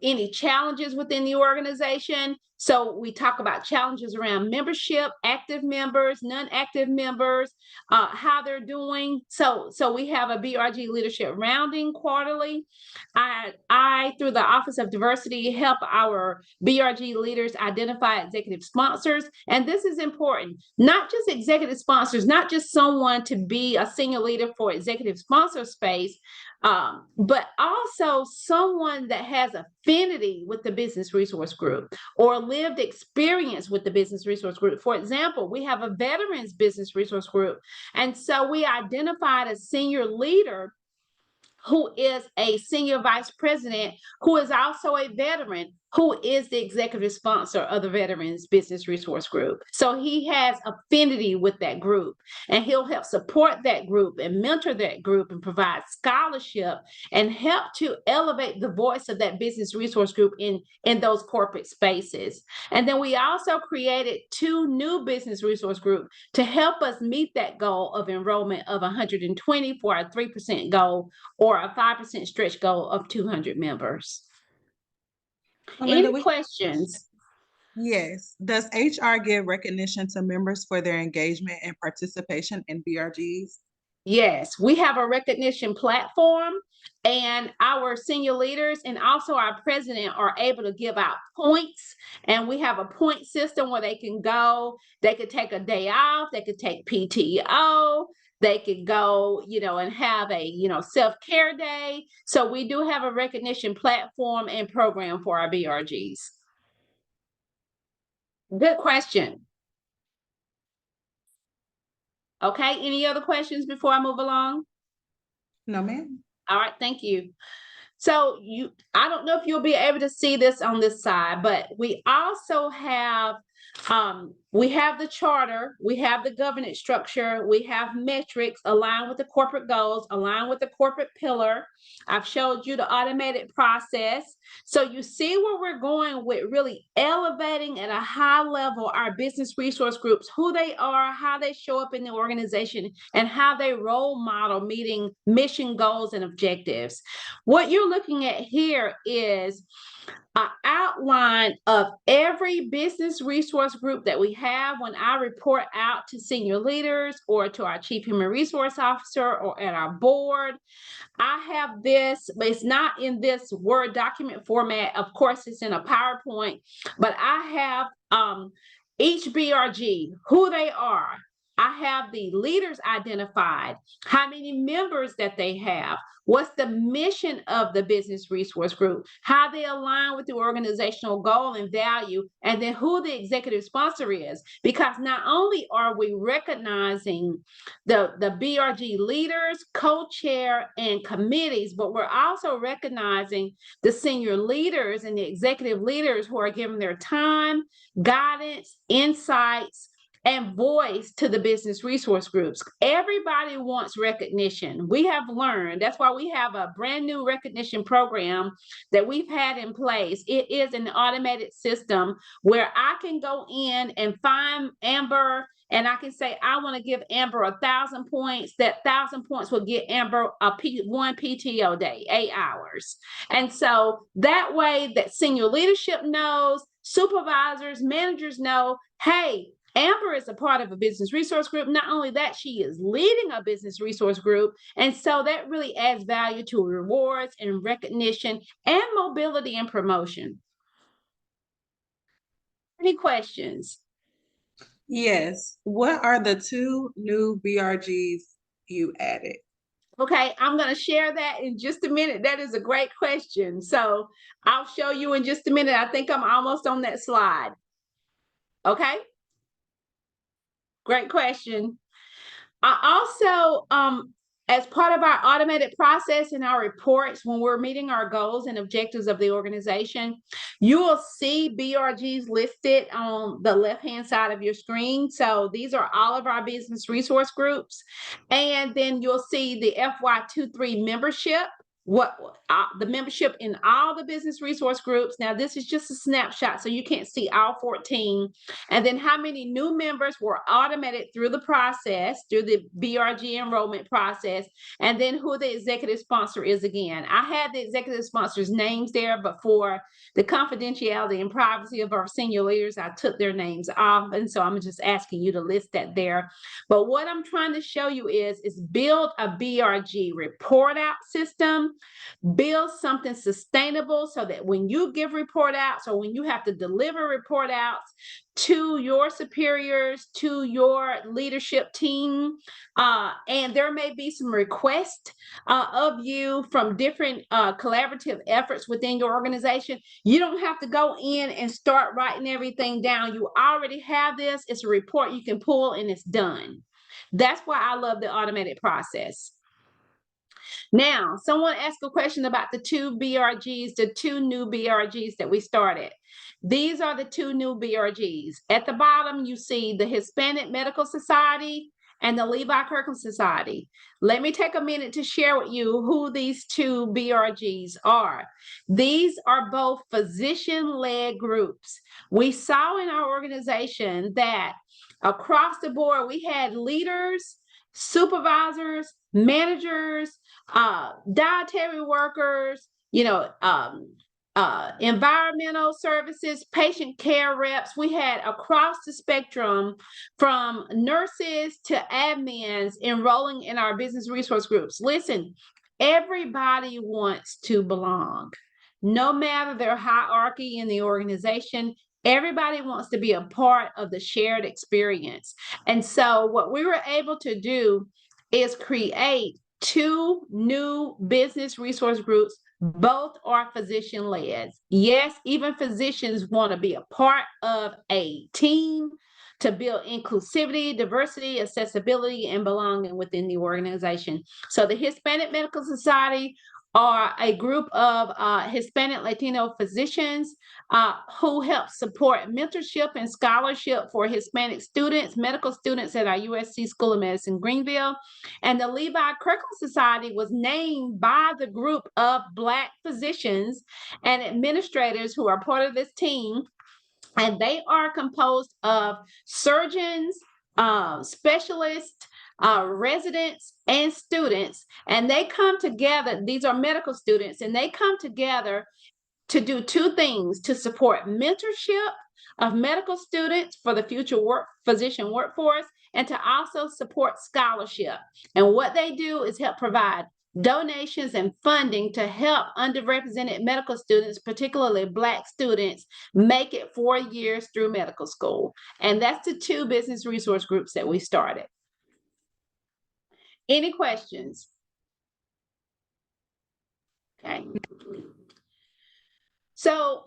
Any challenges within the organization? So we talk about challenges around membership, active members, non-active members, how they're doing. So we have a BRG leadership rounding quarterly. I, through the Office of Diversity, help our BRG leaders identify executive sponsors. And this is important, not just executive sponsors, not just someone to be a senior leader for executive sponsor space, but also someone that has affinity with the business resource group or lived experience with the business resource group. For example, we have a veterans business resource group. And so we identified a senior leader who is a senior vice president, who is also a veteran, who is the executive sponsor of the Veterans Business Resource Group. So he has affinity with that group, and he'll help support that group and mentor that group and provide scholarship and help to elevate the voice of that business resource group in those corporate spaces. And then we also created 2 new business resource groups to help us meet that goal of enrollment of 120 for a 3% goal or a 5% stretch goal of 200 members. Melinda, Any questions? yes. Does HR give recognition to members for their engagement and participation in BRGs? Yes, we have a recognition platform, and our senior leaders and also our president are able to give out points. And we have a point system where they can go, they could take a day off, they could take PTO, they could go, and have a, self-care day. So we do have a recognition platform and program for our BRGs. Good question. Okay, any other questions before I move along? No, ma'am. All right, thank you. So I don't know if you'll be able to see this on this side, but we also have, we have the charter, we have the governance structure, we have metrics aligned with the corporate goals, aligned with the corporate pillar. I've showed you the automated process. So you see where we're going with really elevating at a high level our business resource groups, who they are, how they show up in the organization, and how they role model meeting mission goals and objectives. What you're looking at here is an outline of every business resource group that we have. When I report out to senior leaders or to our chief human resource officer or at our board, I have this, but it's not in this Word document format. Of course, it's in a PowerPoint, but I have each BRG, who they are. I have the leaders identified, how many members that they have, what's the mission of the business resource group, how they align with the organizational goal and value, and then who the executive sponsor is. Because not only are we recognizing the BRG leaders, co-chair, and committees, but we're also recognizing the senior leaders and the executive leaders who are giving their time, guidance, insights, and voice to the business resource groups. Everybody wants recognition. We have learned, that's why we have a brand new recognition program that we've had in place. It is an automated system where I can go in and find Amber, and I can say, I want to give Amber 1,000 points. That 1,000 points will get Amber one PTO day, 8 hours. And so that way that senior leadership knows, supervisors, managers know, hey, Amber is a part of a business resource group. Not only that, she is leading a business resource group. And so that really adds value to rewards and recognition and mobility and promotion. Any questions? Yes. What are the 2 new BRGs you added? Okay, I'm going to share that in just a minute. That is a great question. So I'll show you in just a minute. I think I'm almost on that slide. Okay. Great question. I also, as part of our automated process in our reports, when we're meeting our goals and objectives of the organization, you will see BRGs listed on the left-hand side of your screen. So these are all of our business resource groups. And then you'll see the FY23 membership, the membership in all the business resource groups. Now, this is just a snapshot, so you can't see all 14. And then how many new members were automated through the process, through the BRG enrollment process, and then who the executive sponsor is again. I had the executive sponsors' names there, but for the confidentiality and privacy of our senior leaders, I took their names off. And so I'm just asking you to list that there. But what I'm trying to show you is build a BRG report out system, build something sustainable so that when you give report outs or when you have to deliver report outs to your superiors, to your leadership team, and there may be some requests of you from different collaborative efforts within your organization, you don't have to go in and start writing everything down. You already have this. It's a report you can pull and it's done. That's why I love the automated process. Now, someone asked a question about the two BRGs, the two new BRGs that we started. These are the two new BRGs. At the bottom, you see the Hispanic Medical Society and the Levi Kirkland Society. Let me take a minute to share with you who these two BRGs are. These are both physician-led groups. We saw in our organization that across the board, we had leaders, supervisors, managers, dietary workers, environmental services, patient care reps. We had across the spectrum from nurses to admins enrolling in our business resource groups. Listen, everybody wants to belong. No matter their hierarchy in the organization, everybody wants to be a part of the shared experience. And so what we were able to do is create two new business resource groups. Both are physician led. Yes, even physicians want to be a part of a team to build inclusivity, diversity, accessibility, and belonging within the organization. So the Hispanic Medical Society are a group of Hispanic Latino physicians who help support mentorship and scholarship for Hispanic students, medical students at our USC School of Medicine, Greenville. And the Levi Kirkland Society was named by the group of Black physicians and administrators who are part of this team. And they are composed of surgeons, specialists, residents, and students. And they come together. These are medical students, and they come together to do two things: to support mentorship of medical students for the future physician workforce, and to also support scholarship. And what they do is help provide donations and funding to help underrepresented medical students, particularly Black students, make it 4 years through medical school. And that's the two business resource groups that we started. Any questions? Okay. So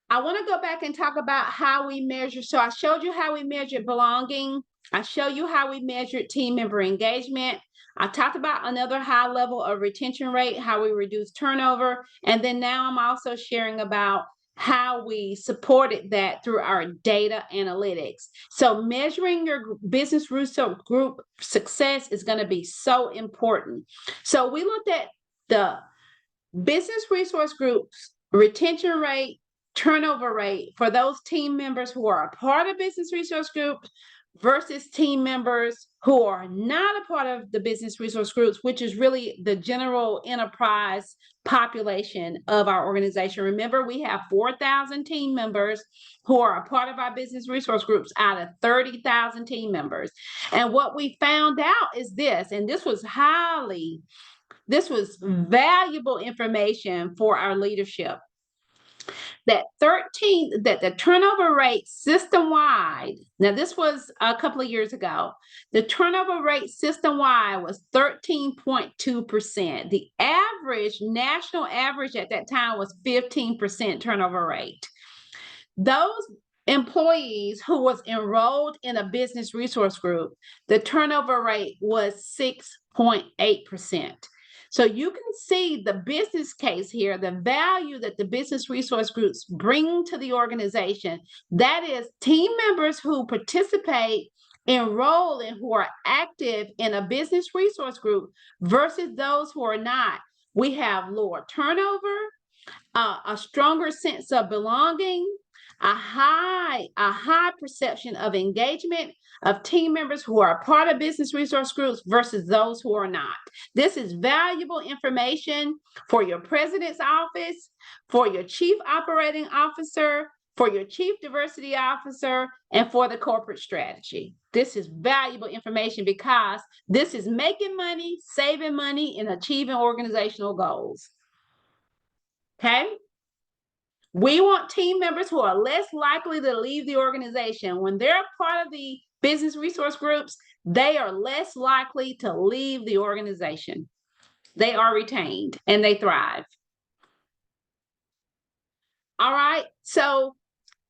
I want to go back and talk about how we measure. So I showed you how we measured belonging. I show you how we measured team member engagement. I talked about another high level of retention rate, how we reduce turnover. And then now I'm also sharing about how we supported that through our data analytics. So measuring your business resource group success is going to be so important. So we looked at the business resource groups retention rate, turnover rate for those team members who are a part of business resource groups versus team members who are not a part of the business resource groups, which is really the general enterprise population of our organization. Remember, we have 4,000 team members who are a part of our business resource groups out of 30,000 team members. And what we found out is this, and this was valuable information for our leadership, that the turnover rate system-wide, now this was a couple of years ago, the turnover rate system-wide was 13.2%. The national average at that time was 15% turnover rate. Those employees who was enrolled in a business resource group, the turnover rate was 6.8%. So you can see the business case here, the value that the business resource groups bring to the organization. That is team members who participate, enroll, and who are active in a business resource group versus those who are not. We have lower turnover, a stronger sense of belonging, a high perception of engagement of team members who are a part of business resource groups versus those who are not. This is valuable information for your president's office, for your chief operating officer, for your chief diversity officer, and for the corporate strategy. This is valuable information because this is making money, saving money, and achieving organizational goals. Okay? We want team members who are less likely to leave the organization. When they're part of the business resource groups, they are less likely to leave the organization. They are retained and they thrive. All right. So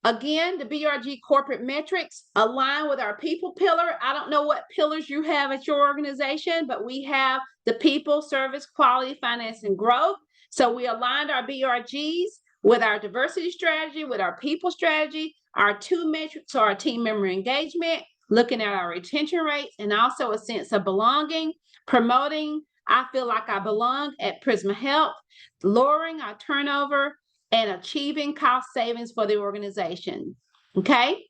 Again, the BRG corporate metrics align with our people pillar. I don't know what pillars you have at your organization, but we have the people, service, quality, finance, and growth. So we aligned our BRGs with our diversity strategy, with our people strategy. Our two metrics are our team member engagement, looking at our retention rates, and also a sense of belonging, promoting I feel like I belong at Prisma Health, lowering our turnover, and achieving cost savings for the organization. Okay.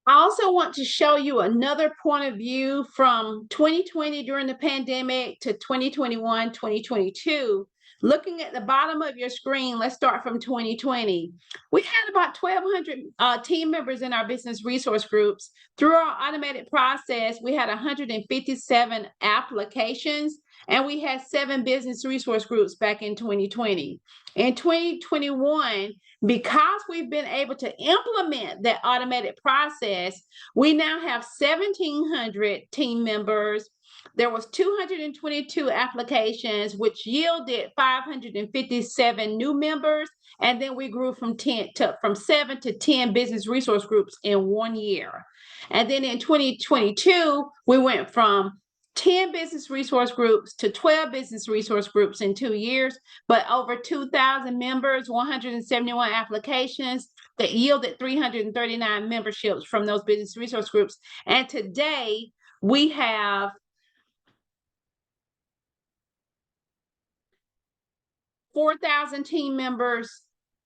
I also want to show you another point of view from 2020 during the pandemic to 2021, 2022. Looking at the bottom of your screen, let's start from 2020. We had about 1,200 team members in our business resource groups. Through our automated process, we had 157 applications, and we had 7 business resource groups back in 2020. In 2021, because we've been able to implement that automated process, we now have 1,700 team members. There was 222 applications, which yielded 557 new members. And then we grew from 7 to 10 business resource groups in 1 year. And then in 2022, we went from 10 business resource groups to 12 business resource groups in 2 years, but over 2,000 members, 171 applications that yielded 339 memberships from those business resource groups. And today we have 4,000 team members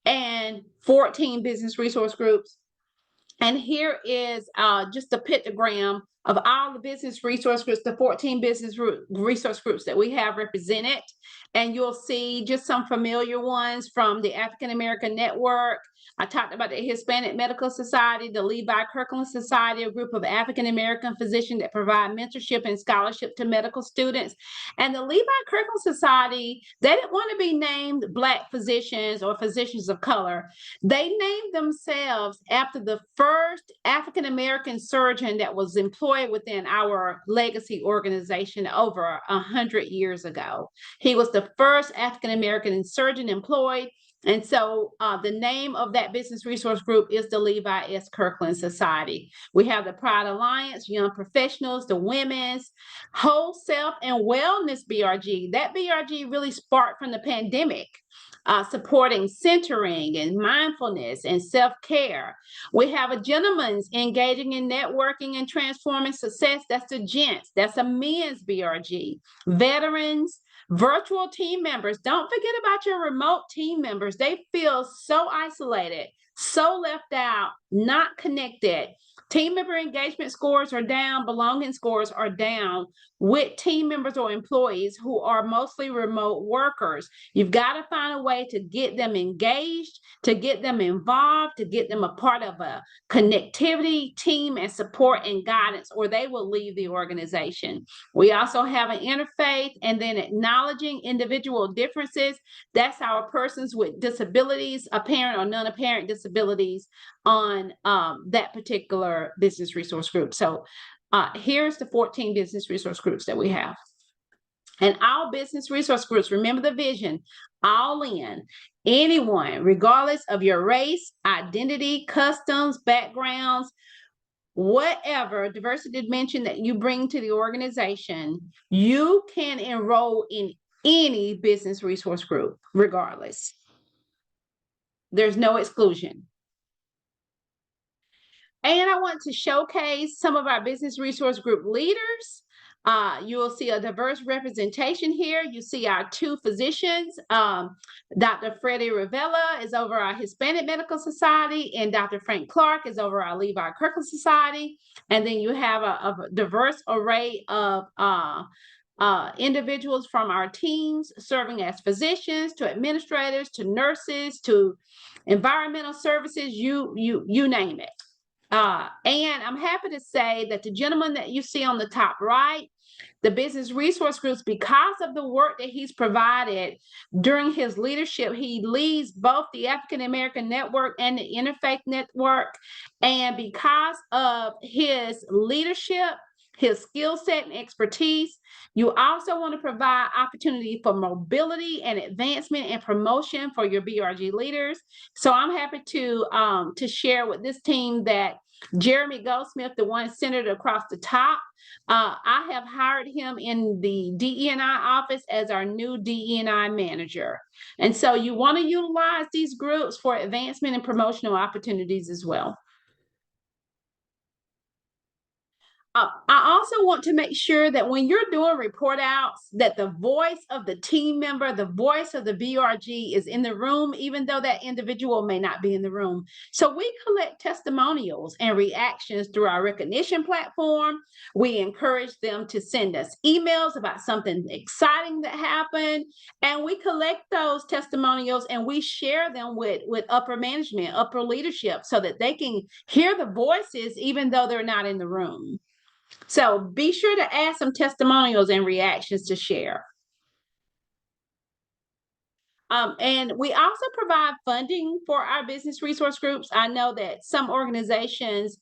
and 14 business resource groups. And here is just a pictogram of all the business resource groups, the 14 business resource groups that we have represented. And you'll see just some familiar ones from the African American Network. I talked about the Hispanic Medical Society, the Levi Kirkland Society, a group of African American physicians that provide mentorship and scholarship to medical students. And the Levi Kirkland Society, they didn't want to be named Black physicians or physicians of color. They named themselves after the first African American surgeon that was employed within our legacy organization over 100 years ago. He was the first African American surgeon employed. And so the name of that business resource group is the Levi S. Kirkland Society. We have the Pride Alliance, Young Professionals, the Women's, Whole Self and Wellness BRG. That BRG really sparked from the pandemic. Supporting centering and mindfulness and self-care. We have a gentleman's engaging in networking and transforming success. That's the gents. That's a men's BRG. Veterans, virtual team members. Don't forget about your remote team members. They feel so isolated, so left out, not connected. Team member engagement scores are down, belonging scores are down with team members or employees who are mostly remote workers. You've got to find a way to get them engaged, to get them involved, to get them a part of a connectivity team and support and guidance, or they will leave the organization. We also have an interfaith and then acknowledging individual differences. That's our persons with disabilities, apparent or non-apparent disabilities on that particular business resource group. So here's the 14 business resource groups that we have. And all business resource groups, remember the vision, all in, anyone, regardless of your race, identity, customs, backgrounds, whatever diversity dimension that you bring to the organization, you can enroll in any business resource group, regardless. There's no exclusion. And I want to showcase some of our business resource group leaders. You will see a diverse representation here. You see our 2 physicians. Dr. Freddie Ravella is over our Hispanic Medical Society, and Dr. Frank Clark is over our Levi Kirkland Society. And then you have a diverse array of individuals from our teams serving as physicians, to administrators, to nurses, to environmental services, you name it. And I'm happy to say that the gentleman that you see on the top right, the business resource groups, because of the work that he's provided during his leadership, he leads both the African American Network and the Interfaith Network. And because of his leadership, his skill set and expertise. You also want to provide opportunity for mobility and advancement and promotion for your BRG leaders. So I'm happy to share with this team that Jeremy Goldsmith, the one centered across the top, I have hired him in the DE&I office as our new DE&I manager. And so you want to utilize these groups for advancement and promotional opportunities as well. I also want to make sure that when you're doing report outs, that the voice of the team member, the voice of the BRG is in the room, even though that individual may not be in the room. So we collect testimonials and reactions through our recognition platform. We encourage them to send us emails about something exciting that happened. And we collect those testimonials and we share them with upper management, upper leadership, so that they can hear the voices, even though they're not in the room. So be sure to add some testimonials and reactions to share. And we also provide funding for our business resource groups. I know that some organizations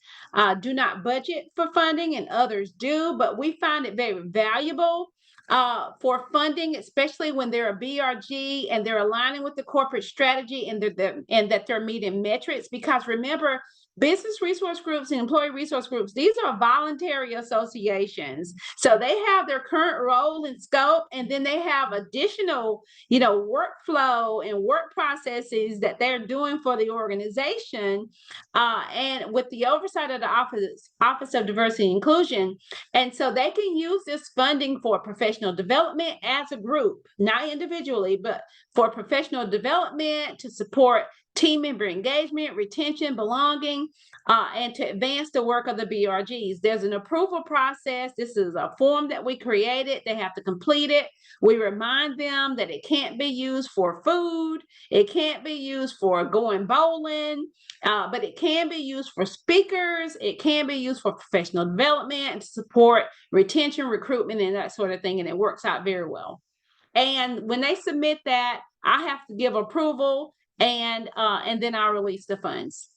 do not budget for funding and others do, but we find it very valuable for funding, especially when they're a BRG and they're aligning with the corporate strategy and that they're meeting metrics. Because remember, business resource groups and employee resource groups, these are voluntary associations. So they have their current role and scope, and then they have additional, workflow and work processes that they're doing for the organization, and with the oversight of the Office of Diversity and Inclusion. And so they can use this funding for professional development as a group, not individually, but for professional development, to support team member engagement, retention, belonging, and to advance the work of the BRGs. There's an approval process. This is a form that we created. They have to complete it. We remind them that it can't be used for food. It can't be used for going bowling, but it can be used for speakers. It can be used for professional development and to support retention, recruitment, and that sort of thing. And it works out very well. And when they submit that, I have to give approval, and then I'll release the funds.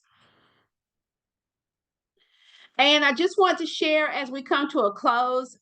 And I just want to share, as we come to a close,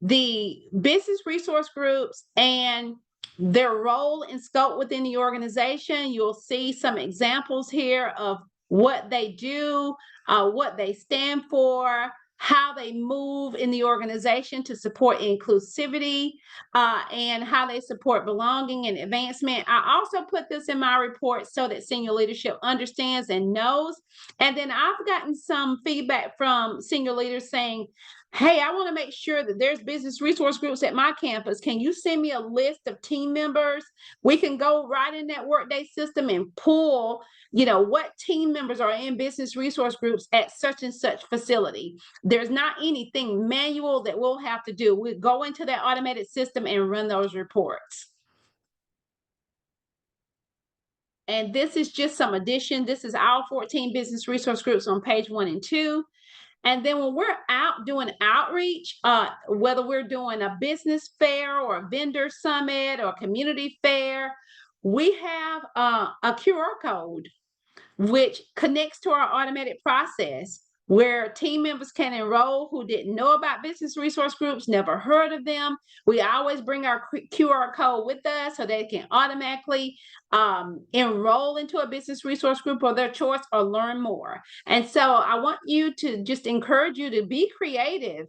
the business resource groups and their role and scope within the organization. You'll see some examples here of what they do, what they stand for, how they move in the organization to support inclusivity, and how they support belonging and advancement. I also put this in my report so that senior leadership understands and knows. And then I've gotten some feedback from senior leaders saying, hey, I want to make sure that there's business resource groups at my campus. Can you send me a list of team members? We can go right in that Workday system and pull, what team members are in business resource groups at such and such facility. There's not anything manual that we'll have to do. We go into that automated system and run those reports. And this is just some addition. This is our 14 business resource groups on page 1 and 2. And then when we're out doing outreach, whether we're doing a business fair or a vendor summit or community fair, we have a QR code which connects to our automated process, where team members can enroll who didn't know about business resource groups, never heard of them. We always bring our QR code with us so they can automatically enroll into a business resource group of their choice or learn more. And so I want you to just encourage you to be creative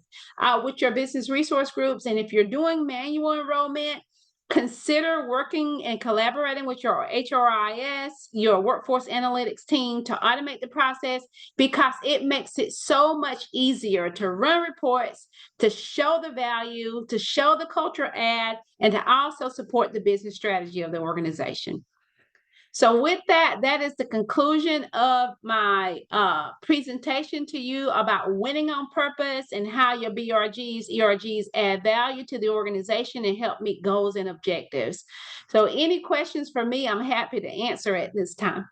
with your business resource groups. And if you're doing manual enrollment, consider working and collaborating with your HRIS, your workforce analytics team, to automate the process, because it makes it so much easier to run reports, to show the value, to show the culture add, and to also support the business strategy of the organization. So with that, that is the conclusion of my presentation to you about winning on purpose and how your BRGs, ERGs add value to the organization and help meet goals and objectives. So any questions for me, I'm happy to answer at this time.